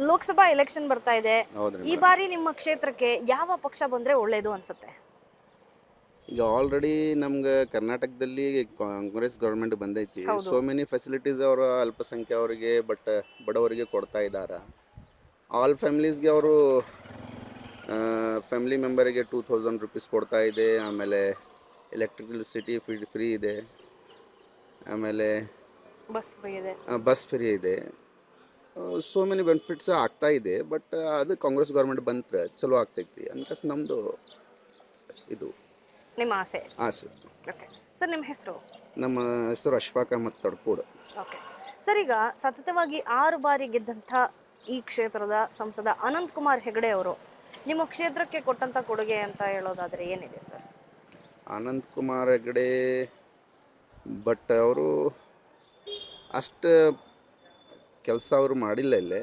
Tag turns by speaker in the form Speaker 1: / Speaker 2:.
Speaker 1: Lok Sabha election ಬರ್ತಾ ಇದೆ.
Speaker 2: ಹೌದ್ರಿ
Speaker 1: ಈ ಬಾರಿ ನಿಮ್ಮ ಕ್ಷೇತ್ರಕ್ಕೆ ಯಾವ ಪಕ್ಷ ಬಂದ್ರೆ ಒಳ್ಳೇದು ಅನ್ಸುತ್ತೆ?
Speaker 2: ಈಗ ಆಲ್ರೆಡಿ ನಮ್ಗೆ ಕರ್ನಾಟಕದಲ್ಲಿ ಕಾಂಗ್ರೆಸ್ ಗೌರ್ಮೆಂಟ್ ಬಂದೈತಿ. ಸೋ ಮೆನಿ ಫೆಸಿಲಿಟೀಸ್ ಅವರು ಅಲ್ಪಸಂಖ್ಯಾತರಿಗೆ ಬಡವರಿಗೆ ಕೊಡ್ತಾ ಇದ್ದಾರೆ. ಆಲ್ ಫ್ಯಾಮಿಲೀಸ್ಗೆ ಅವರು ಫ್ಯಾಮಿಲಿ ಮೆಂಬರಿಗೆ 2000 ರುಪೀಸ್ ಕೊಡ್ತಾ ಇದೆ. ಆಮೇಲೆ ಎಲೆಕ್ಟ್ರಿಸಿಟಿ ಫ್ರೀ ಇದೆ. ಆಮೇಲೆ ಬಸ್ ಫ್ರೀ ಇದೆ. ಸೋ ಮೆನಿ ಬೆನಿಫಿಟ್ಸ್ ಆಗ್ತಾ ಇದೆ. ಬಟ್ ಅದು ಕಾಂಗ್ರೆಸ್ ಗೌರ್ಮೆಂಟ್ ಬಂದ್ರೆ ಚಲೋ ಆಗ್ತೈತಿ ಅಂತ ನಮ್ಮದು ಇದು
Speaker 1: ನಿಮ್ಮ ಆಸೆ. ಓಕೆ ಸರ್, ನಿಮ್ಮ ಹೆಸರು?
Speaker 2: ನಮ್ಮ ಹೆಸರು ಅಶ್ಫಾಕ್ ಅಹಮದ್ ತಡ್ಕೋಡ್.
Speaker 1: ಓಕೆ ಸರ್, ಈಗ ಸತತವಾಗಿ 6 ಬಾರಿ ಗೆದ್ದಂಥ ಈ ಕ್ಷೇತ್ರದ ಸಂಸದ ಅನಂತ್ ಕುಮಾರ್ ಹೆಗಡೆ ಅವರು ನಿಮ್ಮ ಕ್ಷೇತ್ರಕ್ಕೆ ಕೊಟ್ಟಂಥ ಕೊಡುಗೆ ಅಂತ ಹೇಳೋದಾದರೆ ಏನಿದೆ ಸರ್?
Speaker 2: ಅನಂತ್ ಕುಮಾರ್ ಹೆಗಡೆ ಬಟ್ ಅವರು ಅಷ್ಟು ಕೆಲಸ ಅವರು ಮಾಡಿಲ್ಲ ಇಲ್ಲೇ.